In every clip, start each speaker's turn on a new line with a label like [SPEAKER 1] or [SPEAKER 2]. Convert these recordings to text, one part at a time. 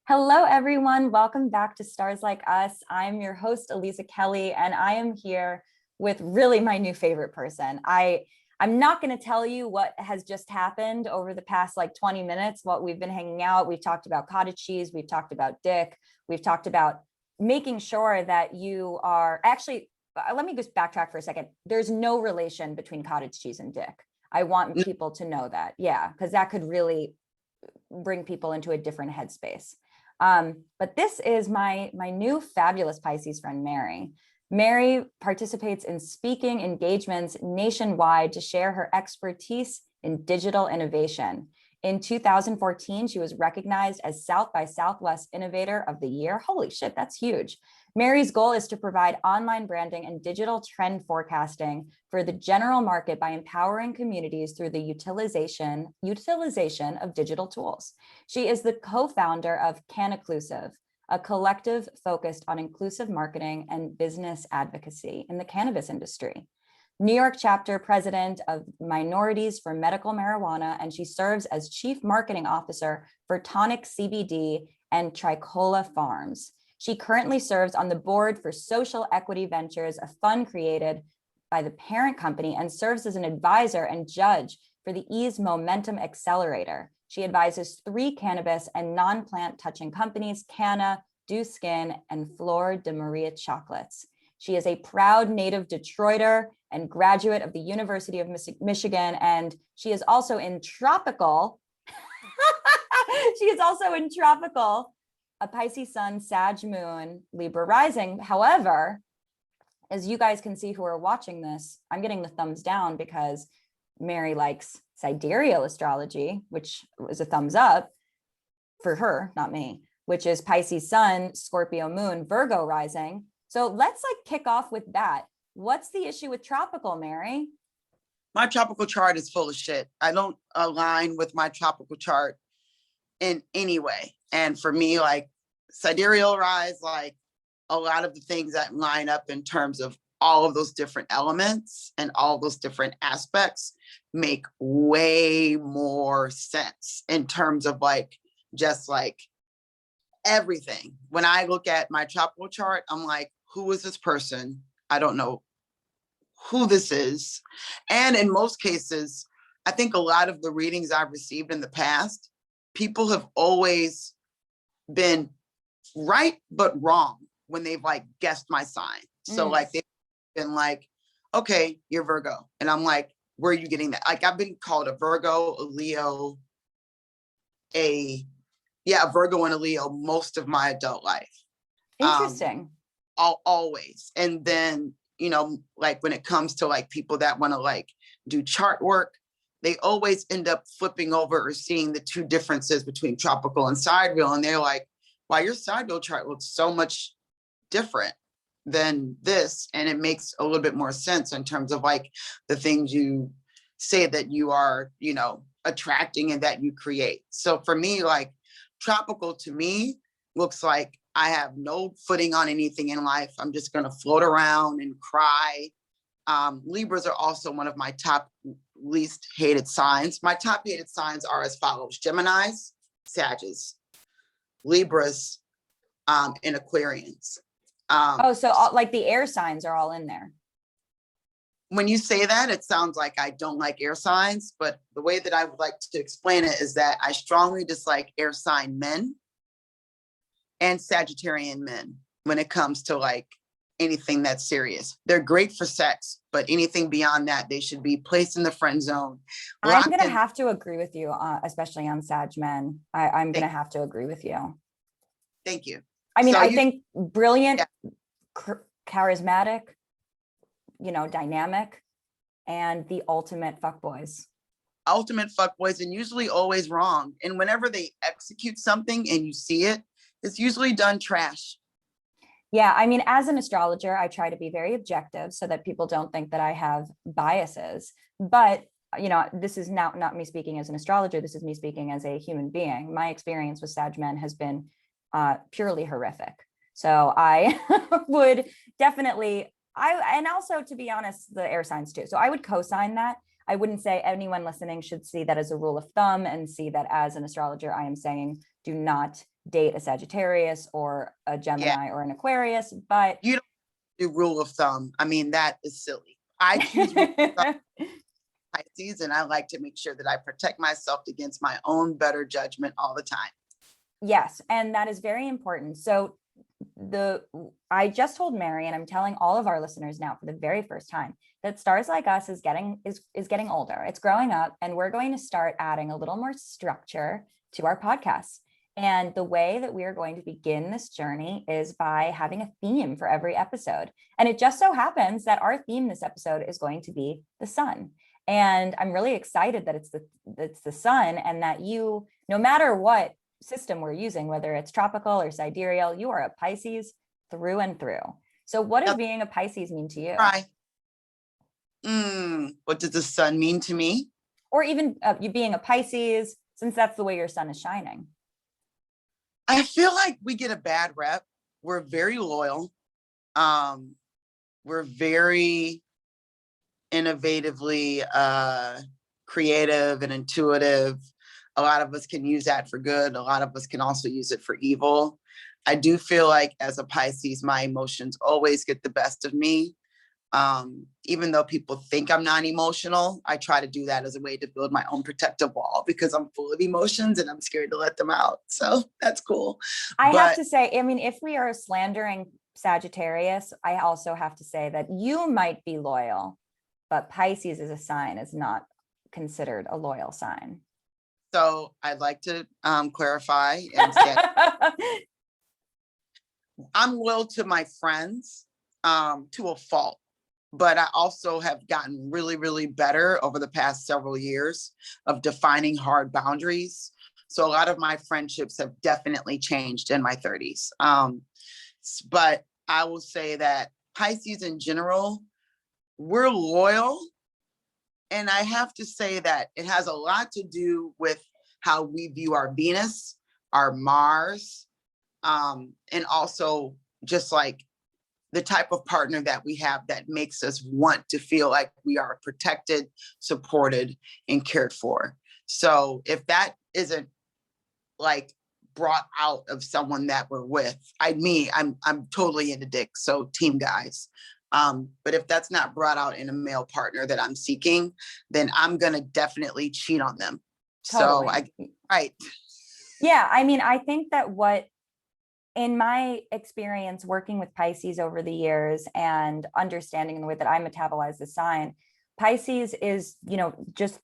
[SPEAKER 1] Hello, everyone. Welcome back to Stars Like Us. I'm your host, Aliza Kelly, and I am here with really my new favorite person. I'm not going to tell you what has just happened over the past 20 minutes, what we've been hanging out. We've talked about cottage cheese. We've talked about dick. We've talked about making sure that you are actually, let me just backtrack for a second. There's no relation between cottage cheese and dick. I want people to know that. Yeah, because that could really bring people into a different headspace. But this is my new fabulous Pisces friend, Mary. Mary participates in speaking engagements nationwide to share her expertise in digital innovation. In 2014, she was recognized as South by Southwest Innovator of the Year. Holy shit, that's huge. Mary's goal is to provide online branding and digital trend forecasting for the general market by empowering communities through the utilization of digital tools. She is the co-founder of Cannaclusive, a collective focused on inclusive marketing and business advocacy in the cannabis industry. New York chapter president of Minorities for Medical Marijuana, and she serves as chief marketing officer for Tonic CBD and Tricolla Farms. She currently serves on the board for Social Equity Ventures, a fund created by the parent company, and serves as an advisor and judge for the Ease Momentum Accelerator. She advises 3 cannabis and non-plant touching companies, Canna, Do Skin, and Flor de Maria Chocolates. She is a proud native Detroiter and graduate of the University of Michigan, and she is also in Tropical. A Pisces Sun, Sag Moon, Libra Rising. However, as you guys can see who are watching this, I'm getting the thumbs down because Mary likes sidereal astrology, which was a thumbs up for her, not me, which is Pisces Sun, Scorpio Moon, Virgo Rising. So let's kick off with that. What's the issue with tropical, Mary?
[SPEAKER 2] My tropical chart is full of shit. I don't align with my tropical chart in any way. And for me, sidereal rise, a lot of the things that line up in terms of all of those different elements and all those different aspects make way more sense in terms of just everything. When I look at my tropical chart, I'm like, who is this person? I don't know who this is. And in most cases, I think a lot of the readings I've received in the past, people have always been right but wrong when they've guessed my sign. So they've been okay, you're Virgo. And I'm like, where are you getting that? I've been called a Virgo, a Leo, a Virgo and a Leo most of my adult life.
[SPEAKER 1] Interesting.
[SPEAKER 2] Always. And then, when it comes to people that want to do chart work, they always end up flipping over or seeing the two differences between tropical and sidereal. And they're like, wow, your sidereal chart looks so much different than this. And it makes a little bit more sense in terms of the things you say that you are, attracting and that you create. So for me, tropical to me looks like I have no footing on anything in life. I'm just going to float around and cry. Libras are also one of my top least hated signs. My top hated signs are as follows: Geminis, Sagittarius, Libras, and Aquarians.
[SPEAKER 1] So all, the air signs are all in there.
[SPEAKER 2] When you say that, it sounds like I don't like air signs, but the way that I would like to explain it is that I strongly dislike air sign men and Sagittarian men when it comes to anything that's serious. They're great for sex, but anything beyond that, they should be placed in the friend zone.
[SPEAKER 1] I'm going to have to agree with you, especially on Sag men. I'm going to have to agree with you.
[SPEAKER 2] Thank you.
[SPEAKER 1] I mean, I think brilliant, charismatic, dynamic, and the ultimate fuckboys.
[SPEAKER 2] Ultimate fuckboys, and usually always wrong. And whenever they execute something and you see it, it's usually done trash.
[SPEAKER 1] Yeah, I mean, as an astrologer, I try to be very objective so that people don't think that I have biases. But, this is not me speaking as an astrologer. This is me speaking as a human being. My experience with Sag men has been purely horrific. So I would definitely, and also, to be honest, the air signs too. So I would co-sign that. I wouldn't say anyone listening should see that as a rule of thumb and see that as an astrologer, I am saying do not date a Sagittarius or a
[SPEAKER 2] Yeah.
[SPEAKER 1] Gemini or an Aquarius, but
[SPEAKER 2] You don't do rule of thumb. I mean, that is silly. I choose Pisces, and I like to make sure that I protect myself against my own better judgment all the time.
[SPEAKER 1] Yes, and that is very important. So I just told Mary, and I'm telling all of our listeners now for the very first time, that Stars Like Us is getting older. It's growing up, and we're going to start adding a little more structure to our podcast. And the way that we are going to begin this journey is by having a theme for every episode. And it just so happens that our theme this episode is going to be the sun. And I'm really excited that it's the sun, and that you, no matter what system we're using, whether it's tropical or sidereal, you are a Pisces through and through. So what does being a Pisces mean to you?
[SPEAKER 2] Right. What does the sun mean to me?
[SPEAKER 1] Or even you being a Pisces, since that's the way your sun is shining.
[SPEAKER 2] I feel like we get a bad rep. We're very loyal. We're very innovatively creative and intuitive. A lot of us can use that for good. A lot of us can also use it for evil. I do feel like as a Pisces, my emotions always get the best of me. Even though people think I'm not emotional, I try to do that as a way to build my own protective wall, because I'm full of emotions and I'm scared to let them out. So that's cool.
[SPEAKER 1] I have to say, I mean, if we are slandering Sagittarius, I also have to say that you might be loyal, but Pisces as a sign is not considered a loyal sign.
[SPEAKER 2] So I'd like to clarify and say I'm loyal to my friends to a fault, but I also have gotten really, really better over the past several years of defining hard boundaries. So a lot of my friendships have definitely changed in my 30s. But I will say that Pisces in general, we're loyal. And I have to say that it has a lot to do with how we view our Venus, our Mars, and also just like the type of partner that we have that makes us want to feel like we are protected, supported, and cared for. So if that isn't like brought out of someone that we're with, I'm totally into dick, so team guys. But if that's not brought out in a male partner that I'm seeking, then I'm gonna definitely cheat on them.
[SPEAKER 1] Totally.
[SPEAKER 2] So right.
[SPEAKER 1] Yeah, I mean, I think that in my experience working with Pisces over the years and understanding the way that I metabolize the sign, Pisces is, just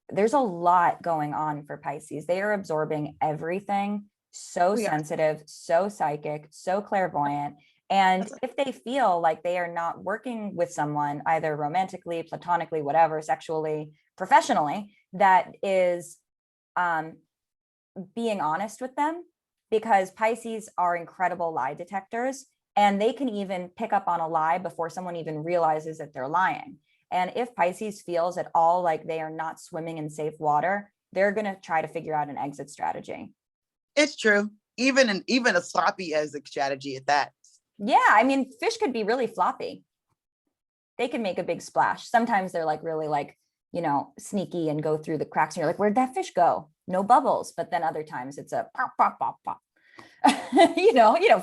[SPEAKER 1] there's a lot going on for Pisces. They are absorbing everything, so sensitive, so psychic, so clairvoyant. And if they feel like they are not working with someone, either romantically, platonically, whatever, sexually, professionally, that is being honest with them, because Pisces are incredible lie detectors, and they can even pick up on a lie before someone even realizes that they're lying. And if Pisces feels at all like they are not swimming in safe water, they're going to try to figure out an exit strategy.
[SPEAKER 2] It's true. Even a sloppy exit strategy at that.
[SPEAKER 1] Yeah, I mean, fish could be really floppy. They can make a big splash. Sometimes they're like really sneaky and go through the cracks, and you're like, where'd that fish go? No bubbles. But then other times it's a pop, pop, pop, pop.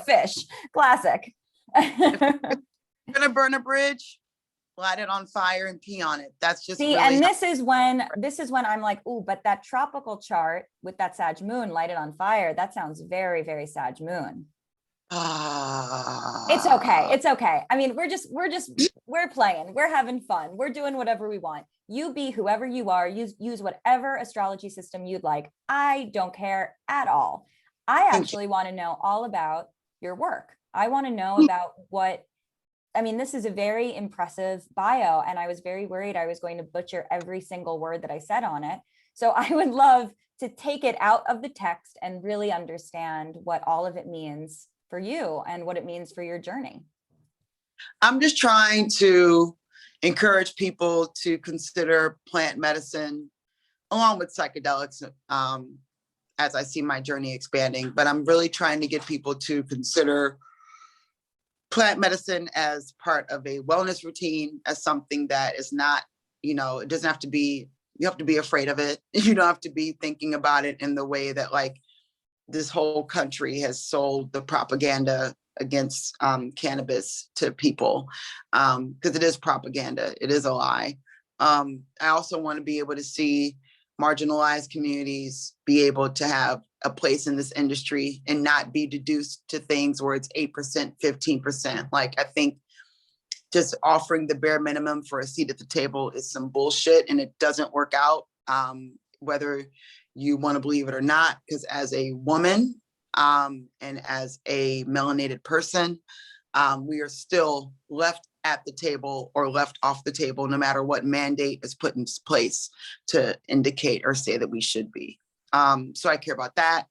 [SPEAKER 1] Fish, classic.
[SPEAKER 2] Gonna burn a bridge, light it on fire and pee on it. That's just
[SPEAKER 1] and this is when I'm like, ooh, but that tropical chart with that Sag moon lighted on fire, that sounds very, very Sag moon. It's okay. It's okay. I mean, we're playing, we're having fun. We're doing whatever we want. You be whoever you are, use whatever astrology system you'd like. I don't care at all. I actually want to know all about your work. I want to know about this is a very impressive bio, and I was very worried I was going to butcher every single word that I said on it. So I would love to take it out of the text and really understand what all of it means for you and what it means for your journey.
[SPEAKER 2] I'm just trying to encourage people to consider plant medicine along with psychedelics as I see my journey expanding. But I'm really trying to get people to consider plant medicine as part of a wellness routine, as something that is not, it doesn't have to be, you have to be afraid of it. You don't have to be thinking about it in the way that like this whole country has sold the propaganda against cannabis to people, because it is propaganda. It is a lie. I also want to be able to see marginalized communities be able to have a place in this industry and not be deduced to things where it's 8%, 15%. Like, I think just offering the bare minimum for a seat at the table is some bullshit, and it doesn't work out, whether you want to believe it or not, because as a woman, and as a melanated person, we are still left at the table or left off the table, no matter what mandate is put in place to indicate or say that we should be. So I care about that.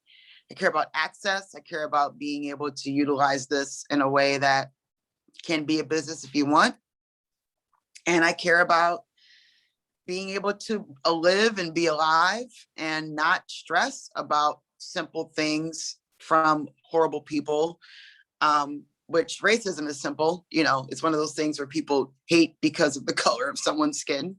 [SPEAKER 2] I care about access. I care about being able to utilize this in a way that can be a business if you want. And I care about being able to live and be alive and not stress about simple things from horrible people, which racism is simple. You know, it's one of those things where people hate because of the color of someone's skin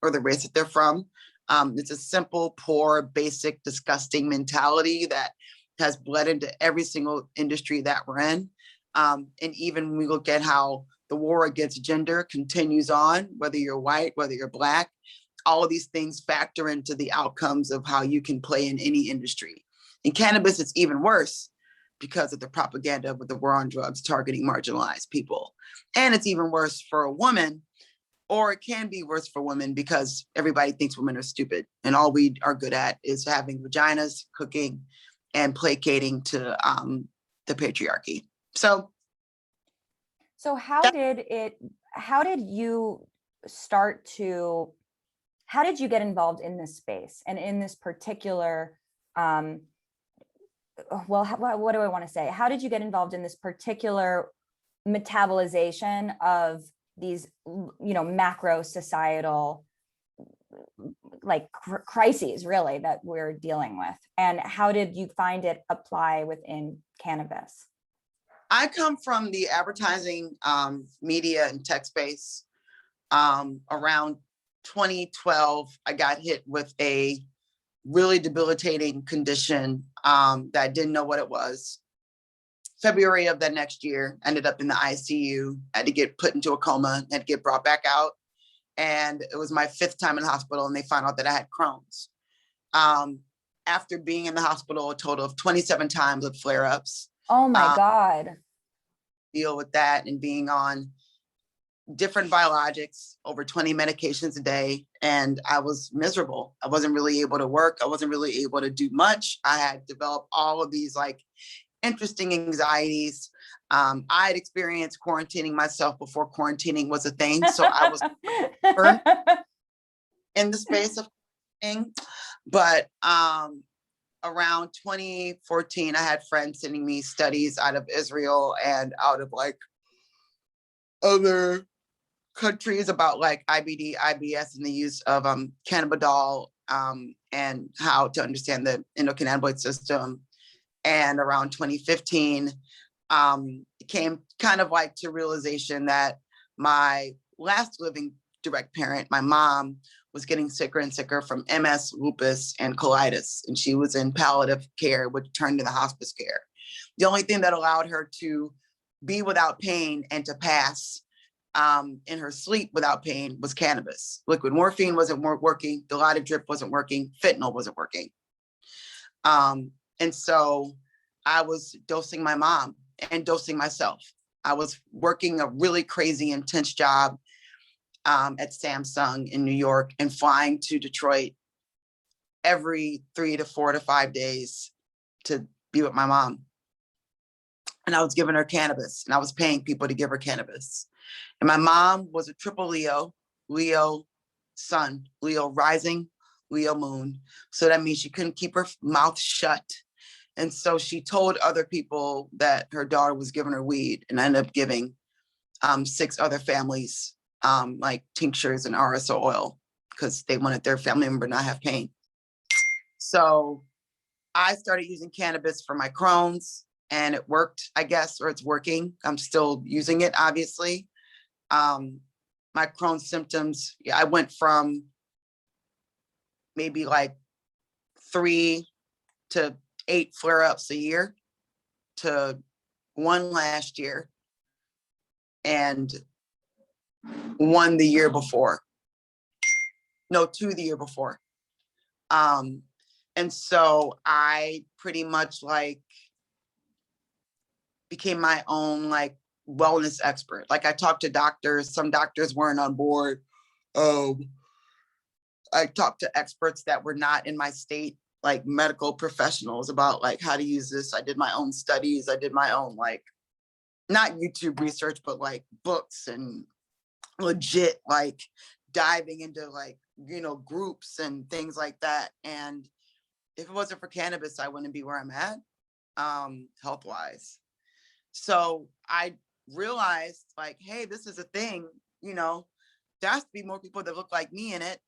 [SPEAKER 2] or the race that they're from. It's a simple, poor, basic, disgusting mentality that has bled into every single industry that we're in. And even when we look at how the war against gender continues on, whether you're white, whether you're Black, all of these things factor into the outcomes of how you can play in any industry. In cannabis, it's even worse because of the propaganda with the war on drugs targeting marginalized people. And it's even worse for a woman, or it can be worse for women, because everybody thinks women are stupid and all we are good at is having vaginas, cooking, and placating to the patriarchy. So how did
[SPEAKER 1] you get involved in this space and in this particular, what do I want to say? How did you get involved in this particular metabolization of these, macro societal, like crises really that we're dealing with? And how did you find it apply within cannabis?
[SPEAKER 2] I come from the advertising, media and tech space. Around 2012, I got hit with a really debilitating condition that I didn't know what it was. February of that next year, ended up in the ICU, had to get put into a coma, had to get brought back out. And it was my 5th time in the hospital, and they found out that I had Crohn's. After being in the hospital a total of 27 times with flare-ups.
[SPEAKER 1] Oh my God.
[SPEAKER 2] Deal with that and being on different biologics, over 20 medications a day. And I was miserable. I wasn't really able to work. I wasn't really able to do much. I had developed all of these like interesting anxieties. I had experienced quarantining myself before quarantining was a thing. So I was in the space of thing. But around 2014, I had friends sending me studies out of Israel and out of like other countries about like IBD, IBS, and the use of cannabidiol, and how to understand the endocannabinoid system. And around 2015, it came kind of like to realization that my last living direct parent, my mom, was getting sicker and sicker from MS, lupus, and colitis. And she was in palliative care, which turned into hospice care. The only thing that allowed her to be without pain and to pass in her sleep without pain was cannabis. Liquid morphine wasn't working. Dilaudid drip wasn't working. Fentanyl wasn't working. And so I was dosing my mom and dosing myself. I was working a really crazy, intense job at Samsung in New York and flying to Detroit every 3 to 4 to 5 days to be with my mom. And I was giving her cannabis, and I was paying people to give her cannabis. And my mom was a triple Leo, Leo sun, Leo rising, Leo moon. So that means she couldn't keep her mouth shut. And so she told other people that her daughter was giving her weed, and I ended up giving 6 other families like tinctures and RSO oil because they wanted their family member not have pain. So I started using cannabis for my Crohn's, and it worked, I guess, or it's working. I'm still using it, obviously. My Crohn's symptoms, I went from maybe like 3 to 8 flare-ups a year to 1 last year and 1 the year before. No, 2 the year before. And so I pretty much like became my own like wellness expert. Like I talked to doctors, some doctors weren't on board. I talked to experts that were not in my state, like medical professionals, about like how to use this. I did my own studies. I did my own like, not YouTube research, but like books and legit like diving into like, you know, groups and things like that. And if it wasn't for cannabis, I wouldn't be where I'm at, health wise. So I realized like, hey, this is a thing, you know, there has to be more people that look like me in it.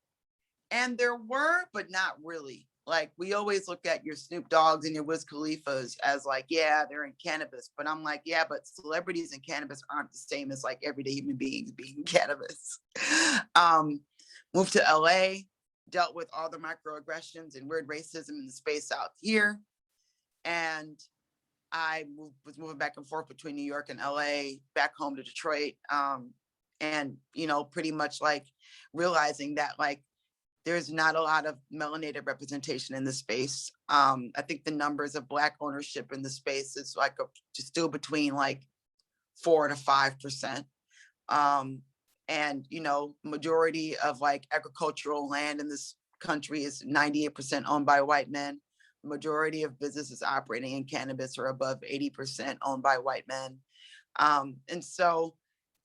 [SPEAKER 2] And there were, but not really. Like we always look at your Snoop Dogg's and your Wiz Khalifa's as like, yeah, they're in cannabis. But I'm like, yeah, but celebrities in cannabis aren't the same as like everyday human beings being in cannabis. Moved to LA, dealt with all the microaggressions and weird racism in the space out here. And I was moving back and forth between New York and LA, back home to Detroit. And, you know, pretty much like realizing that like, there's not a lot of melanated representation in the space. I think the numbers of Black ownership in the space is like still between like 4 to 5%. And, you know, majority of like agricultural land in this country is 98% owned by white men. Majority of businesses operating in cannabis are above 80% owned by white men. And so,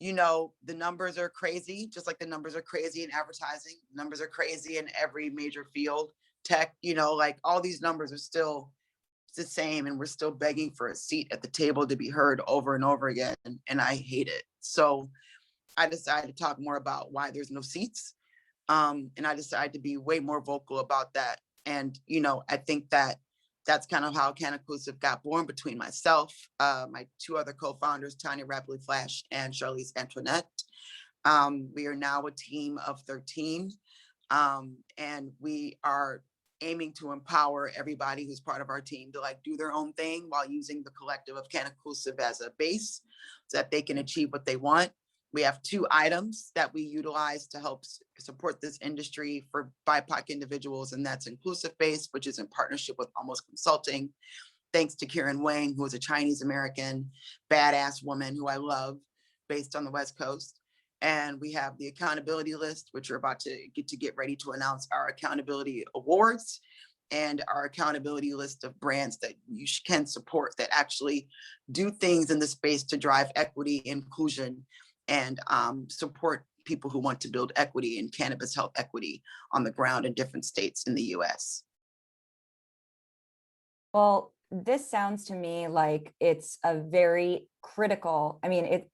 [SPEAKER 2] you know, the numbers are crazy, just like the numbers are crazy in advertising. Numbers are crazy in every major field. Tech, you know, like all these numbers are still the same, and we're still begging for a seat at the table to be heard over and over again. And I hate it. So I decided to talk more about why there's no seats. And I decided to be way more vocal about that. And, you know, I think that that's kind of how Cannaclusive got born between myself, my 2 other co-founders, Tanya Rapidly Flash and Charlize Antoinette. We are now a team of 13, and we are aiming to empower everybody who's part of our team to like do their own thing while using the collective of Cannaclusive as a base so that they can achieve what they want. We have 2 items that we utilize to help support this industry for BIPOC individuals, and that's Inclusive Base, which is in partnership with Almost Consulting. Thanks to Kieran Wang, who is a Chinese American badass woman who I love, based on the West Coast. And we have the accountability list, which we're about to get ready to announce our accountability awards and our accountability list of brands that you can support that actually do things in the space to drive equity, inclusion, and support people who want to build equity and cannabis health equity on the ground in different states in the US.
[SPEAKER 1] Well, this sounds to me like it's a very critical, I mean,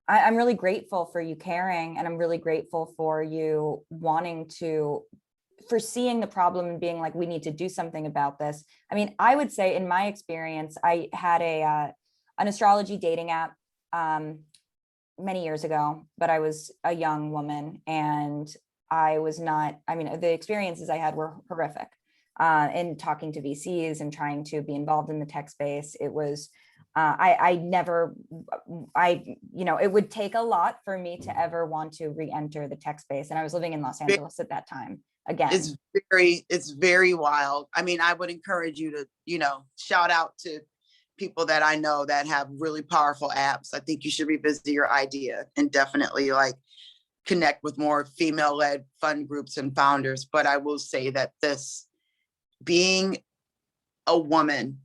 [SPEAKER 1] I'm really grateful for you caring, and I'm really grateful for you wanting to, for seeing the problem and being like, we need to do something about this. I mean, I would say in my experience, I had an astrology dating app many years ago, but I was a young woman and I was not, I mean, the experiences I had were horrific. In talking to VCs and trying to be involved in the tech space, it was, it would take a lot for me to ever want to re-enter the tech space. And I was living in Los Angeles at that time. Again,
[SPEAKER 2] it's very wild. I mean, I would encourage you to, you know, shout out to people that I know that have really powerful apps. I think you should revisit your idea and definitely like connect with more female-led fund groups and founders. But I will say that this being a woman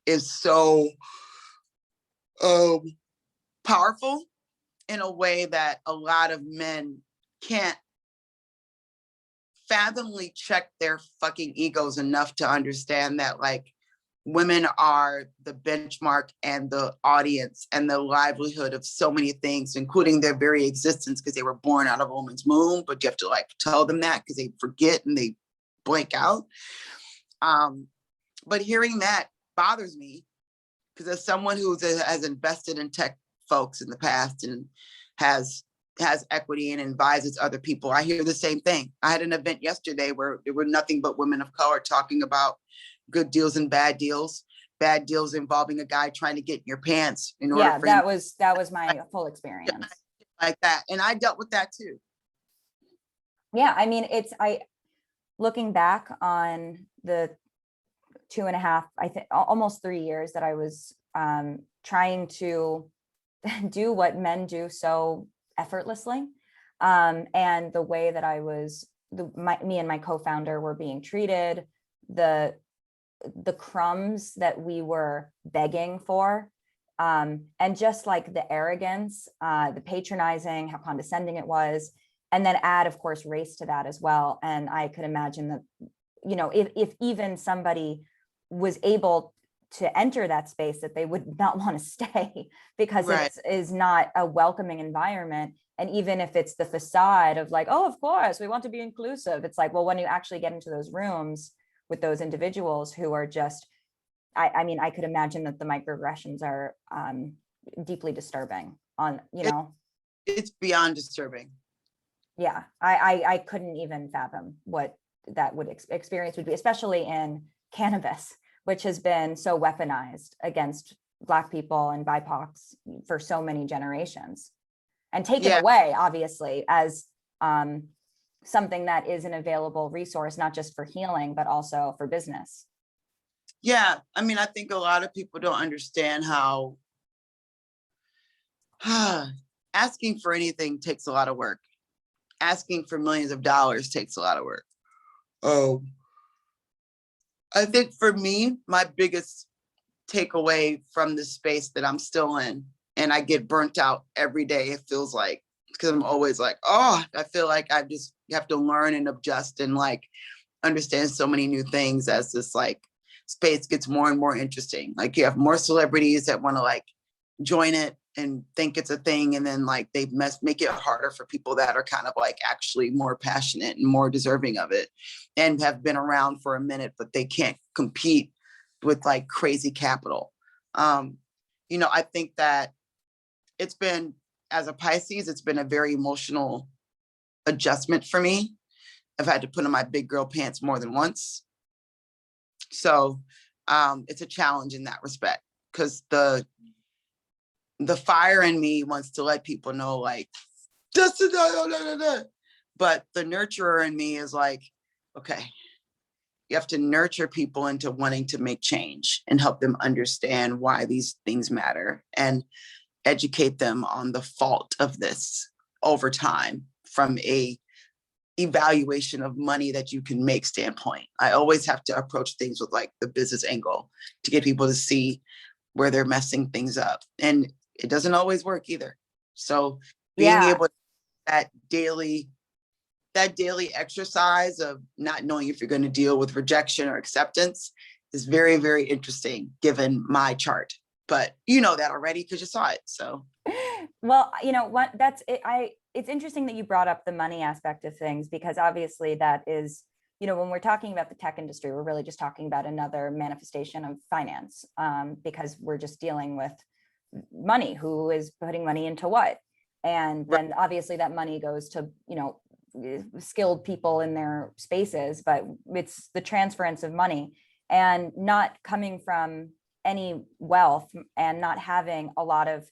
[SPEAKER 2] is so powerful in a way that a lot of men can't fathomly check their fucking egos enough to understand that like women are the benchmark and the audience and the livelihood of so many things, including their very existence, because they were born out of a woman's womb, but you have to like tell them that because they forget and they blank out. But hearing that bothers me because as someone who has invested in tech folks in the past and has equity and advises other people, I hear the same thing. I had an event yesterday where there were nothing but women of color talking about good deals and bad deals involving a guy trying to get in your pants in order
[SPEAKER 1] Yeah,
[SPEAKER 2] for
[SPEAKER 1] that was my full experience.
[SPEAKER 2] like that. And I dealt with that too.
[SPEAKER 1] Yeah, I mean, looking back on the 2.5, I think almost 3 years that I was trying to do what men do so effortlessly. And the way that me and my co-founder were being treated, the crumbs that we were begging for, and just like the arrogance, the patronizing, how condescending it was, and then add, of course, race to that as well. And I could imagine that, you know, if even somebody was able to enter that space, that they would not want to stay because it is not a welcoming environment. And even if it's the facade of like, oh, of course, we want to be inclusive. It's like, well, when you actually get into those rooms with those individuals who are just, I mean, I could imagine that the microaggressions are deeply disturbing on, you know.
[SPEAKER 2] It's beyond disturbing.
[SPEAKER 1] Yeah, I couldn't even fathom what that experience would be, especially in cannabis, which has been so weaponized against Black people and BIPOCs for so many generations, and taken away, obviously, as something that is an available resource, not just for healing, but also for business.
[SPEAKER 2] Yeah, I mean, I think a lot of people don't understand how asking for anything takes a lot of work. Asking for millions of dollars takes a lot of work. Oh, I think for me, my biggest takeaway from the space that I'm still in, and I get burnt out every day, it feels like, because I'm always like, oh, I feel like you have to learn and adjust and like understand so many new things as this like space gets more and more interesting. Like you have more celebrities that want to like join it and think it's a thing, and then like they make it harder for people that are kind of like actually more passionate and more deserving of it and have been around for a minute, but they can't compete with like crazy capital. You know, I think that it's been, as a Pisces, it's been a very emotional adjustment for me. I've had to put on my big girl pants more than once. So it's a challenge in that respect, because the fire in me wants to let people know like, but the nurturer in me is like, okay, you have to nurture people into wanting to make change and help them understand why these things matter and educate them on the fault of this over time from a evaluation of money that you can make standpoint. I always have to approach things with like the business angle to get people to see where they're messing things up. And it doesn't always work either. So being able to that daily exercise of not knowing if you're going to deal with rejection or acceptance is very, very interesting given my chart. But you know that already because you saw it. So,
[SPEAKER 1] well, you know what, that's it. It's interesting that you brought up the money aspect of things, because obviously that is, you know, when we're talking about the tech industry, we're really just talking about another manifestation of finance, because we're just dealing with money, who is putting money into what. And then obviously that money goes to, you know, skilled people in their spaces, but it's the transference of money, and not coming from any wealth and not having a lot of,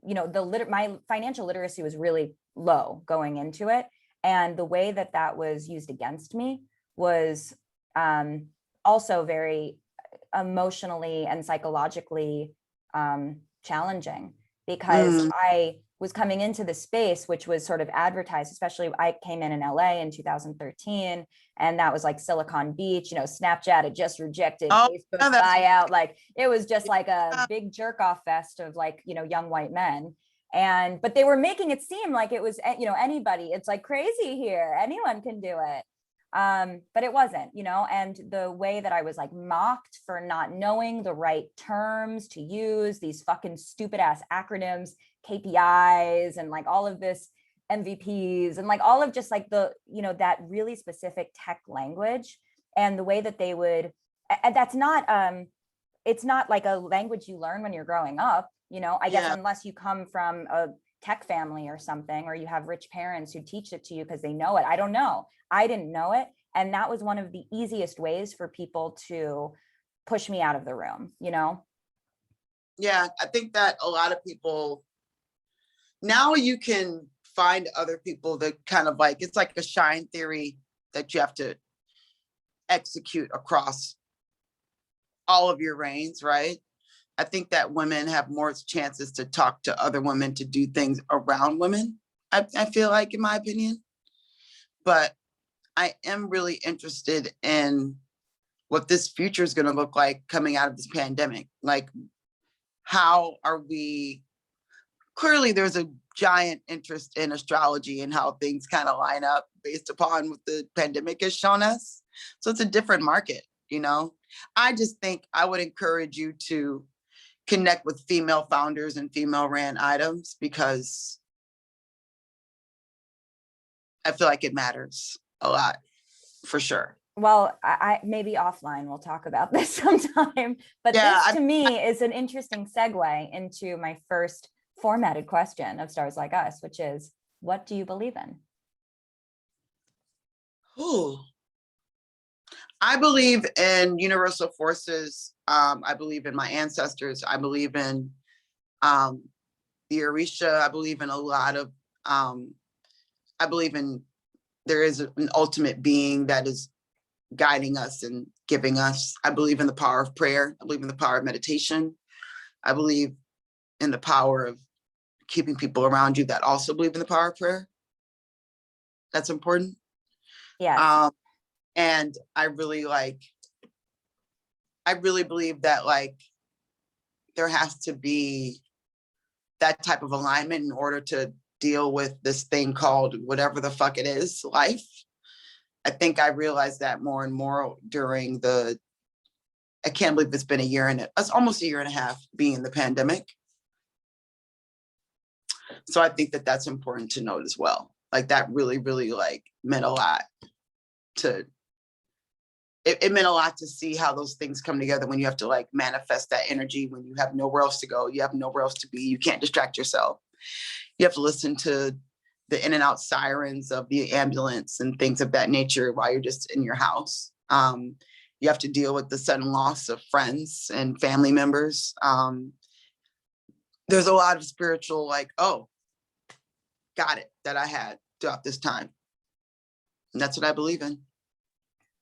[SPEAKER 1] you know, my financial literacy was really low going into it. And the way that that was used against me was also very emotionally and psychologically challenging, because I was coming into the space, which was sort of advertised, especially I came in LA in 2013, and that was like Silicon Beach, you know, Snapchat had just rejected Facebook buyout. Like it was just like a big jerk off fest of like, you know, young white men. But they were making it seem like it was, you know, anybody, it's like crazy here, anyone can do it. But it wasn't, you know, and the way that I was like mocked for not knowing the right terms to use, these fucking stupid ass acronyms, KPIs, and like all of this MVPs, and like all of just like the, you know, that really specific tech language, and the way that they would, that's not, it's not like a language you learn when you're growing up, you know, I guess, unless you come from a tech family or something, or you have rich parents who teach it to you because they know it. I don't know. I didn't know it. And that was one of the easiest ways for people to push me out of the room, you know?
[SPEAKER 2] Yeah, I think that a lot of people now, you can find other people that kind of like, it's like a shine theory that you have to execute across all of your reigns, right? I think that women have more chances to talk to other women, to do things around women, I feel like, in my opinion. But I am really interested in what this future is going to look like coming out of this pandemic. Like, how are we? Clearly, there's a giant interest in astrology and how things kind of line up based upon what the pandemic has shown us. So it's a different market, you know? I just think I would encourage you to connect with female founders and female ran items, because I feel like it matters a lot, for sure.
[SPEAKER 1] Well, I maybe offline we'll talk about this sometime, but
[SPEAKER 2] Yeah,
[SPEAKER 1] this to me is an interesting segue into my first formatted question of Stars Like Us, which is, what do you believe in?
[SPEAKER 2] I believe in universal forces. I believe in my ancestors. I believe in the Orisha. I believe in a lot of, I believe in, there is an ultimate being that is guiding us and giving us. I believe in the power of prayer. I believe in the power of meditation. I believe in the power of keeping people around you that also believe in the power of prayer. That's important.
[SPEAKER 1] Yeah.
[SPEAKER 2] And I really believe that, like, there has to be that type of alignment in order to deal with this thing called whatever the fuck it is, life. I think I realized that more and more during I can't believe it's been it's almost a year and a half being in the pandemic. So I think that that's important to note as well. Like, that really, really meant a lot it meant a lot to see how those things come together when you have to manifest that energy, when you have nowhere else to go, you have nowhere else to be, you can't distract yourself. You have to listen to the in and out sirens of the ambulance and things of that nature while you're just in your house. You have to deal with the sudden loss of friends and family members. There's a lot of spiritual, got it, that I had throughout this time. And that's what I believe in.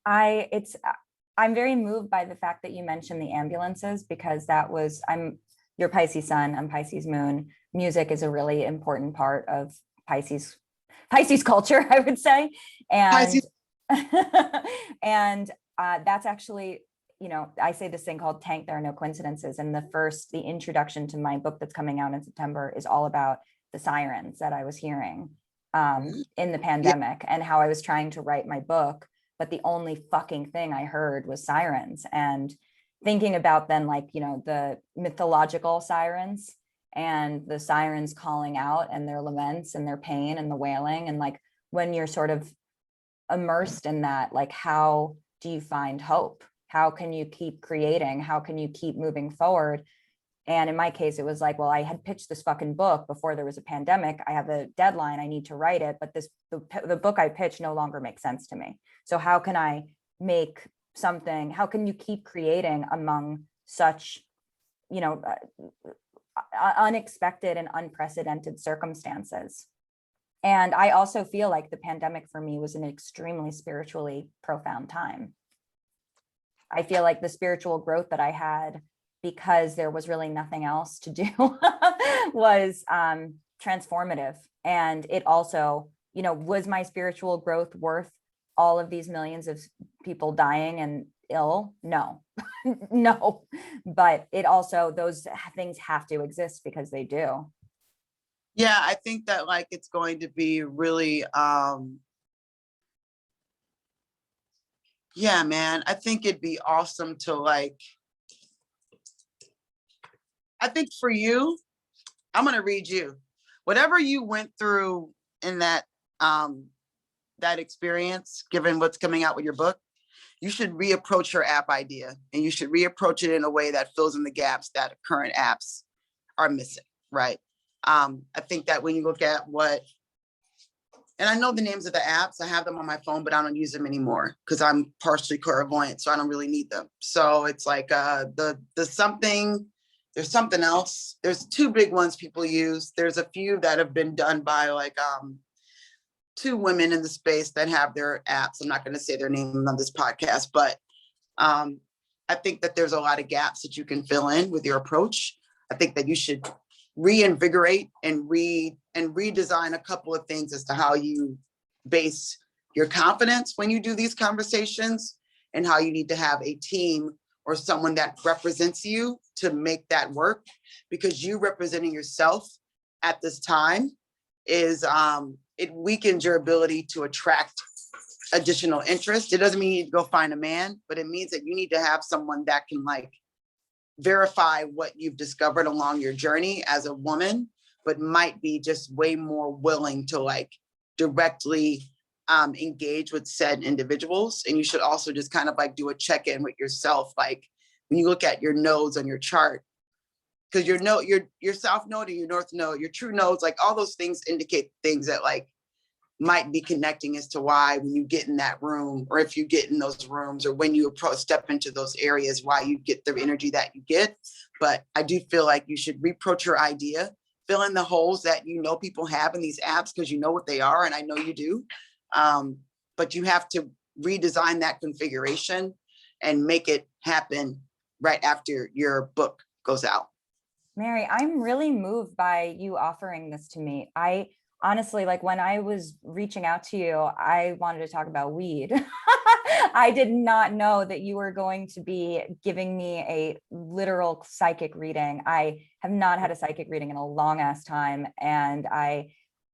[SPEAKER 1] I'm very moved by the fact that you mentioned the ambulances, because you're Pisces Sun, I'm Pisces Moon. Music is a really important part of Pisces culture, I would say. And and that's actually, I say this thing called Tank, There Are No Coincidences. And the introduction to my book that's coming out in September is all about the sirens that I was hearing in the pandemic, and how I was trying to write my book, but the only fucking thing I heard was sirens. And thinking about then, the mythological sirens and the sirens calling out and their laments and their pain and the wailing. And when you're sort of immersed in that, how do you find hope? How can you keep creating? How can you keep moving forward? And in my case, it was well, I had pitched this fucking book before there was a pandemic. I have a deadline, I need to write it, but the book I pitched no longer makes sense to me. So how can I make something, how can you keep creating among such, unexpected and unprecedented circumstances? And I also feel like the pandemic for me was an extremely spiritually profound time. I feel like the spiritual growth that I had, because there was really nothing else to do, was transformative. And it also, was my spiritual growth worth all of these millions of people dying and ill? No, no. But it also, those things have to exist because they do.
[SPEAKER 2] Yeah, I think that it's going to be really, yeah, man, I think it'd be awesome to I think for you, I'm going to read you. Whatever you went through in that experience, given what's coming out with your book, you should reapproach your app idea, and you should reapproach it in a way that fills in the gaps that current apps are missing, right? I think that when you look at what and I know the names of the apps. I have them on my phone, but I don't use them anymore because I'm partially clairvoyant, so I don't really need them. So it's like the something, there's something else. There's two big ones people use. There's a few that have been done by like two women in the space that have their apps. I'm not going to say their name on this podcast, but I think that there's a lot of gaps that you can fill in with your approach. I think that you should reinvigorate and redesign a couple of things as to how you base your confidence when you do these conversations, and how you need to have a team or someone that represents you to make that work, because you representing yourself at this time is it weakens your ability to attract additional interest. It doesn't mean you need to go find a man, but it means that you need to have someone that can like verify what you've discovered along your journey as a woman, but might be just way more willing to like directly engage with said individuals. And you should also just kind of like do a check-in with yourself. Like when you look at your nodes on your chart, because your south node and your north node, your true nodes, like all those things indicate things that like might be connecting as to why when you get in that room, or if you get in those rooms, or when you step into those areas, why you get the energy that you get. But I do feel like you should reapproach your idea, fill in the holes that you know people have in these apps, because you know what they are, and I know you do. But you have to redesign that configuration and make it happen right after your book goes out.
[SPEAKER 1] Mary, I'm really moved by you offering this to me. I honestly, like when I was reaching out to you, I wanted to talk about weed. I did not know that you were going to be giving me a literal psychic reading. I have not had a psychic reading in a long ass time. And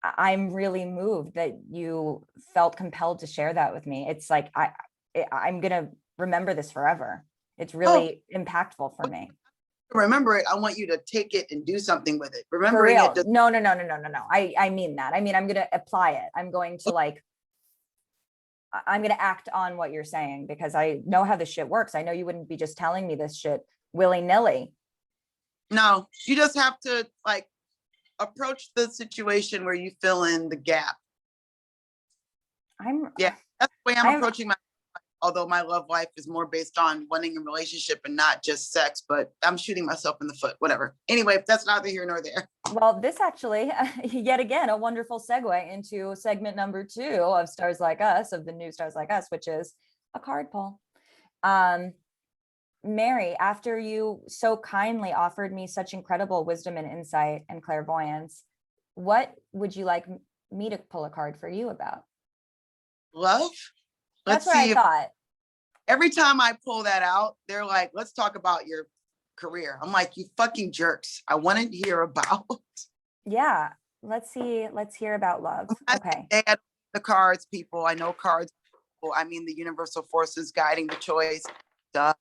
[SPEAKER 1] I'm really moved that you felt compelled to share that with me. It's like, I'm going to remember this forever. It's really impactful for me.
[SPEAKER 2] Remember it. I want you to take it and do something with it.
[SPEAKER 1] Remembering it. No. I mean that. I mean, I'm going to apply it. I'm going to act on what you're saying, because I know how this shit works. I know you wouldn't be just telling me this shit willy-nilly.
[SPEAKER 2] No, you just have to like approach the situation where you fill in the gap. That's the way I'm approaching my, although my love life is more based on wanting a relationship and not just sex, but I'm shooting myself in the foot, whatever. Anyway, that's neither here nor there.
[SPEAKER 1] Well, this actually, yet again, a wonderful segue into segment number 2 of Stars Like Us, of the new Stars Like Us, which is a card pull. Mary, after you so kindly offered me such incredible wisdom and insight and clairvoyance, what would you like me to pull a card for you about?
[SPEAKER 2] Love?
[SPEAKER 1] That's what I thought.
[SPEAKER 2] Every time I pull that out, they're like, let's talk about your career. I'm like, you fucking jerks. I want to hear about.
[SPEAKER 1] Yeah. Let's hear about love. Okay.
[SPEAKER 2] The cards, people. I know cards. People. I mean, the universal forces guiding the choice. Duh.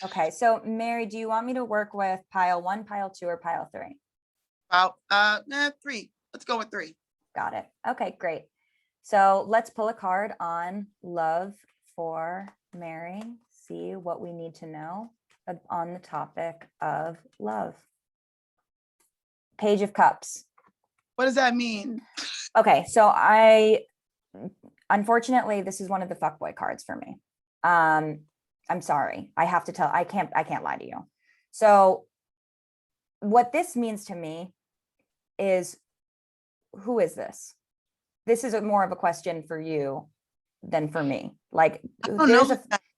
[SPEAKER 1] Okay. So Mary, do you want me to work with pile 1, pile 2, or pile 3?
[SPEAKER 2] About 3. Let's go with 3.
[SPEAKER 1] Got it. Okay, great. So let's pull a card on love for Mary, see what we need to know on the topic of love. Page of Cups.
[SPEAKER 2] What does that mean?
[SPEAKER 1] Okay, so unfortunately, this is one of the fuckboy cards for me. I'm sorry. I have to tell, I can't lie to you. So what this means to me is, who is this? This is more of a question for you than for me. Like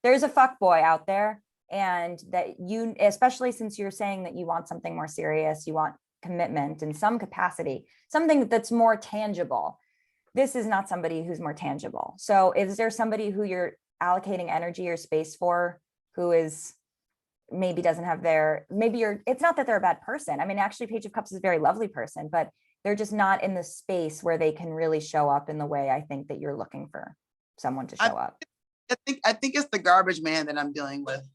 [SPEAKER 1] there's a fuck boy out there, and that you, especially since you're saying that you want something more serious, you want commitment in some capacity, something that's more tangible. This is not somebody who's more tangible. So is there somebody who you're allocating energy or space for, who is maybe doesn't have it's not that they're a bad person. I mean, actually Page of Cups is a very lovely person, but they're just not in the space where they can really show up in the way I think that you're looking for someone to show up.
[SPEAKER 2] I think it's the garbage man that I'm dealing with,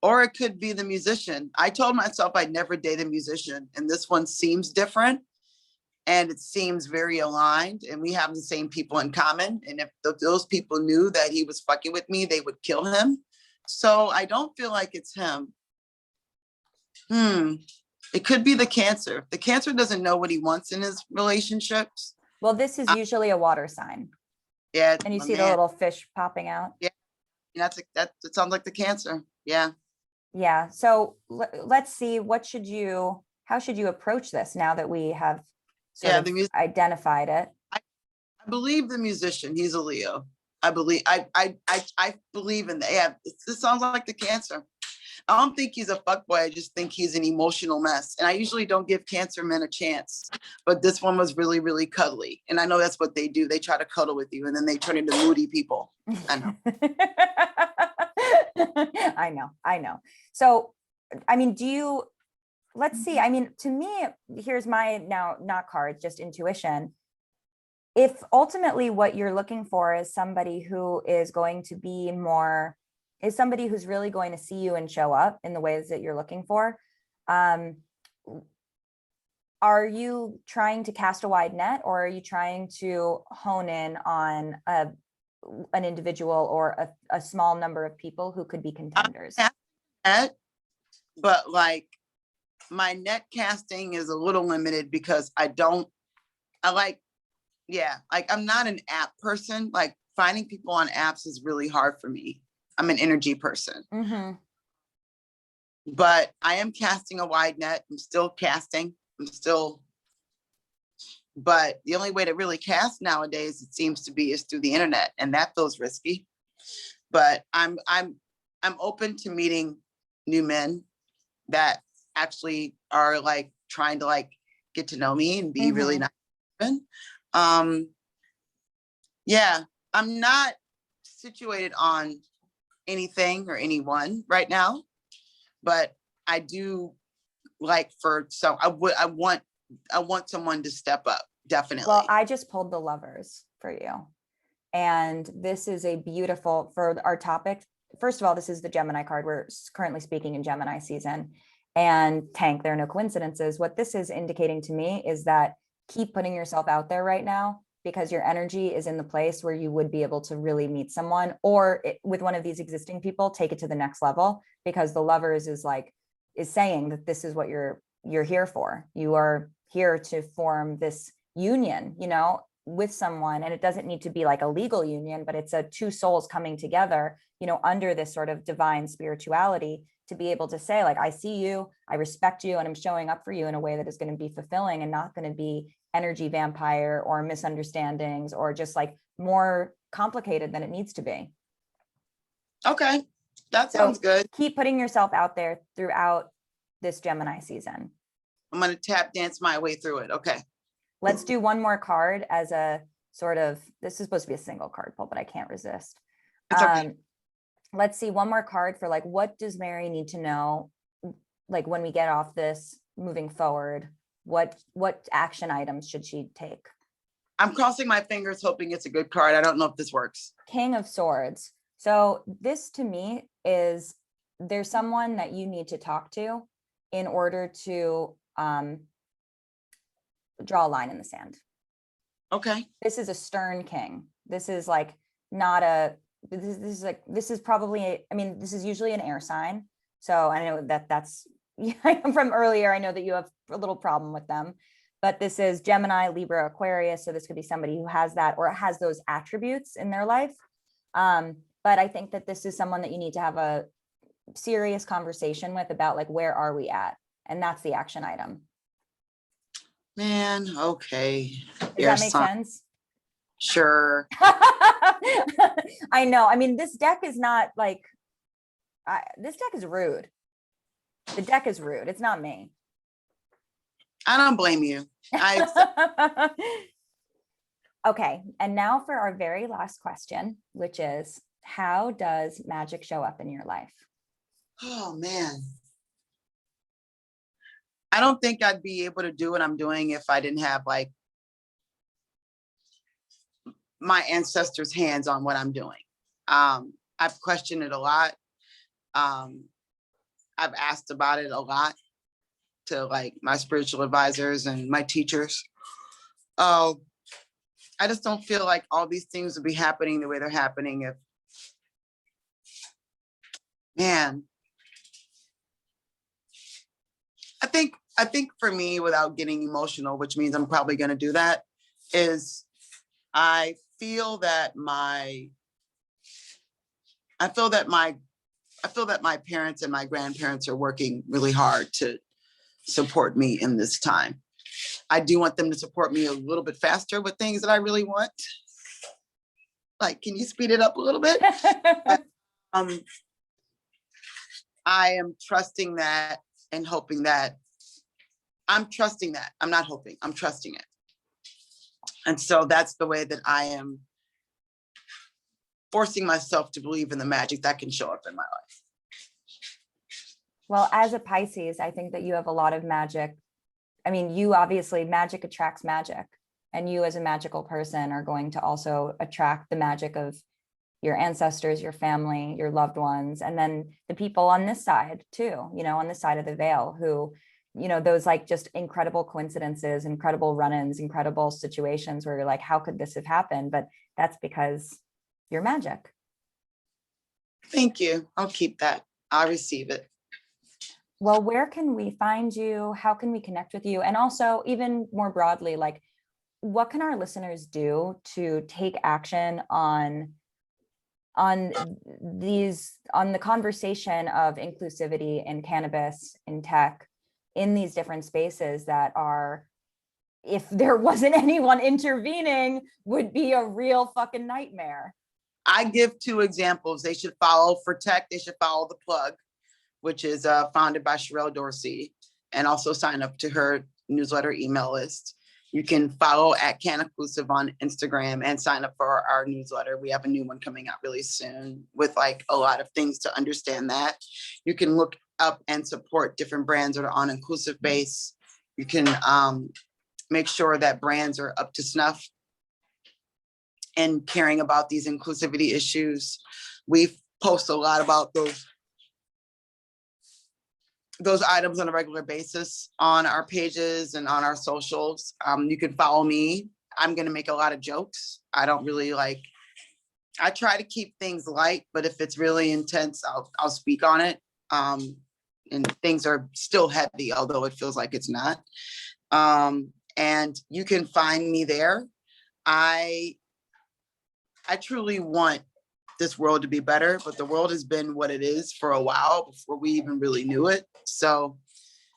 [SPEAKER 2] or it could be the musician. I told myself I'd never date a musician, and this one seems different, and it seems very aligned, and we have the same people in common. And if those people knew that he was fucking with me, they would kill him. So I don't feel like it's him. It could be the Cancer. The Cancer doesn't know what he wants in his relationships.
[SPEAKER 1] Well, this is usually a water sign.
[SPEAKER 2] Yeah.
[SPEAKER 1] And you
[SPEAKER 2] my
[SPEAKER 1] see the
[SPEAKER 2] man.
[SPEAKER 1] little fish popping out.
[SPEAKER 2] Yeah. That sounds like the Cancer. Yeah.
[SPEAKER 1] Yeah. So let's see, how should you approach this now that we have sort of identified it?
[SPEAKER 2] I believe the musician, he's a Leo. I believe in that. Yeah, this sounds like the Cancer. I don't think he's a fuckboy. I just think he's an emotional mess. And I usually don't give Cancer men a chance, but this one was really, really cuddly. And I know that's what they do. They try to cuddle with you and then they turn into moody people. I know.
[SPEAKER 1] I know. So, I mean, let's see. I mean, to me, here's my now, not cards, just intuition. If ultimately what you're looking for is somebody who is going to be is somebody who's really going to see you and show up in the ways that you're looking for, are you trying to cast a wide net, or are you trying to hone in on an individual or a small number of people who could be contenders?
[SPEAKER 2] But like my net casting is a little limited because I'm not an app person. Like finding people on apps is really hard for me. I'm an energy person.
[SPEAKER 1] Mm-hmm.
[SPEAKER 2] But I am casting a wide net. I'm still casting. But the only way to really cast nowadays, it seems to be, is through the internet, and that feels risky. But I'm open to meeting new men that actually are like trying to like get to know me and be really nice. Yeah, I'm not situated on anything or anyone right now, but I do like I want someone to step up, definitely.
[SPEAKER 1] Well, I just pulled the Lovers for you. And this is a beautiful, for our topic. First of all, this is the Gemini card. We're currently speaking in Gemini season. And Tank, there are no coincidences. What this is indicating to me is that keep putting yourself out there right now, because your energy is in the place where you would be able to really meet someone, or with one of these existing people, take it to the next level, because the Lovers is saying that this is what you're here for. You are here to form this union, with someone. And it doesn't need to be like a legal union, but it's two souls coming together, under this sort of divine spirituality, to be able to say, like, I see you, I respect you, and I'm showing up for you in a way that is going to be fulfilling and not going to be energy vampire or misunderstandings or just like more complicated than it needs to be.
[SPEAKER 2] Okay, that sounds good.
[SPEAKER 1] Keep putting yourself out there throughout this Gemini season.
[SPEAKER 2] I'm going to tap dance my way through it. Okay.
[SPEAKER 1] Let's do one more card as a sort of, this is supposed to be a single card pull, but I can't resist.
[SPEAKER 2] It's okay.
[SPEAKER 1] Let's see one more card for like, what does Mary need to know? Like when we get off this, moving forward, what action items should she take?
[SPEAKER 2] I'm crossing my fingers, hoping it's a good card. I don't know if this works.
[SPEAKER 1] King of Swords. So this to me is, there's someone that you need to talk to in order to draw a line in the sand.
[SPEAKER 2] Okay.
[SPEAKER 1] This is a stern king. This is like not a, this is probably, this is usually an air sign. So I know that's from earlier. I know that you have a little problem with them, but this is Gemini, Libra, Aquarius. So this could be somebody who has that or has those attributes in their life. But I think that this is someone that you need to have a serious conversation with about like, where are we at? And that's the action item.
[SPEAKER 2] Man, okay.
[SPEAKER 1] Does that make sense?
[SPEAKER 2] Sure.
[SPEAKER 1] I know. This deck is not like, this deck is rude. The deck is rude. It's not me.
[SPEAKER 2] I don't blame you.
[SPEAKER 1] Okay. And now for our very last question, which is, how does magic show up in your life?
[SPEAKER 2] Oh, man. I don't think I'd be able to do what I'm doing if I didn't have like my ancestors' hands on what I'm doing. I've questioned it a lot. I've asked about it a lot to like my spiritual advisors and my teachers. I just don't feel like all these things would be happening the way they're happening if, man, I think for me, without getting emotional, which means I'm probably going to do that, is I feel that my parents and my grandparents are working really hard to support me in this time. I do want them to support me a little bit faster with things that I really want. Like, can you speed it up a little bit? But, I am trusting that and hoping that. I'm trusting that. I'm not hoping, I'm trusting it. And so that's the way that I am forcing myself to believe in the magic that can show up in my life.
[SPEAKER 1] Well, as a Pisces, I think that you have a lot of magic. I mean, you obviously, magic attracts magic, and you as a magical person are going to also attract the magic of your ancestors, your family, your loved ones, and then the people on this side too, you know, on this side of the veil who, you know, those like just incredible coincidences, incredible run-ins, incredible situations where you're like, how could this have happened? But that's because you're magic.
[SPEAKER 2] Thank you. I'll keep that. I'll receive it.
[SPEAKER 1] Well, where can we find you? How can we connect with you? And also, even more broadly, like, what can our listeners do to take action on the conversation of inclusivity in cannabis, in tech, in these different spaces that are, if there wasn't anyone intervening, would be a real fucking nightmare?
[SPEAKER 2] I give 2 examples. They should follow for tech. They should follow The Plug, which is founded by Sherelle Dorsey, and also sign up to her newsletter email list. You can follow at Cannaclusive on Instagram and sign up for our newsletter. We have a new one coming out really soon with like a lot of things to understand that. You can look up and support different brands that are on inclusive base. You can make sure that brands are up to snuff and caring about these inclusivity issues. We post a lot about those items on a regular basis on our pages and on our socials. You can follow me. I'm going to make a lot of jokes. I don't really I try to keep things light, but if it's really intense, I'll speak on it. And things are still heavy, although it feels like it's not. And you can find me there. I truly want this world to be better, but the world has been what it is for a while before we even really knew it. So,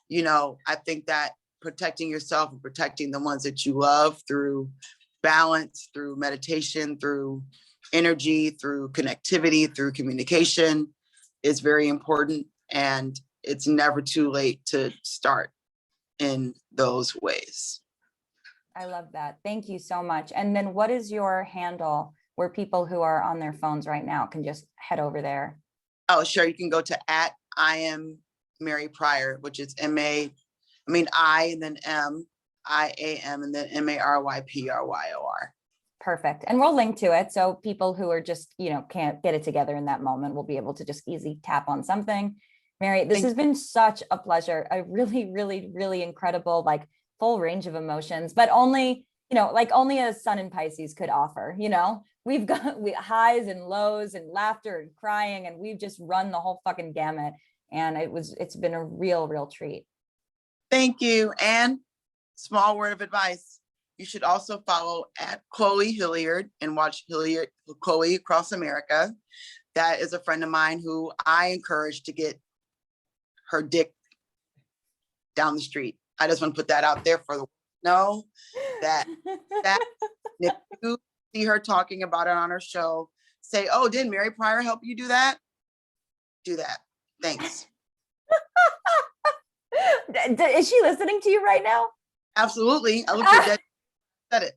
[SPEAKER 2] you know, I think that protecting yourself and protecting the ones that you love through balance, through meditation, through energy, through connectivity, through communication is very important. And it's never too late to start in those ways.
[SPEAKER 1] I love that. Thank you so much. And then what is your handle where people who are on their phones right now can just head over there?
[SPEAKER 2] Oh, sure. You can go to I am Mary Pryor, which is I and then MIAM and then MARYPRYOR.
[SPEAKER 1] Perfect. And we'll link to it. So people who are just, you know, can't get it together in that moment will be able to just easily tap on something. Mary, this has been such a pleasure. A really, really, really incredible, like full range of emotions, but only, you know, like only a sun in Pisces could offer, you know, we've got highs and lows and laughter and crying, and we've just run the whole fucking gamut. And it's been a real treat.
[SPEAKER 2] Thank you. And small word of advice. You should also follow at Chloe Hilliard and watch Chloe Across America. That is a friend of mine who I encourage to get her dick down the street. I just want to put that out there for the know that if you see her talking about it on her show, say, oh, didn't Mary Pryor help you do that? Do that. Thanks.
[SPEAKER 1] Is she listening to you right now?
[SPEAKER 2] Absolutely. I looked at that. Said
[SPEAKER 1] it.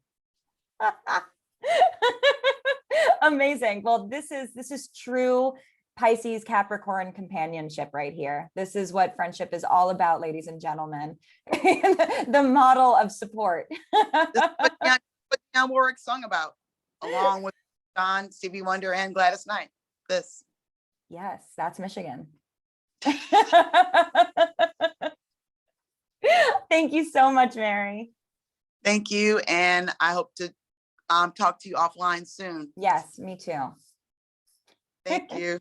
[SPEAKER 1] Amazing. Well, this is true Pisces Capricorn companionship right here. This is what friendship is all about, ladies and gentlemen. The model of support.
[SPEAKER 2] This is what Dionne Warwick sung about, along with John, Stevie Wonder, and Gladys Knight. This.
[SPEAKER 1] Yes, that's Michigan. Thank you so much, Mary.
[SPEAKER 2] Thank you. And I hope to talk to you offline soon.
[SPEAKER 1] Yes, me too.
[SPEAKER 2] Thank you.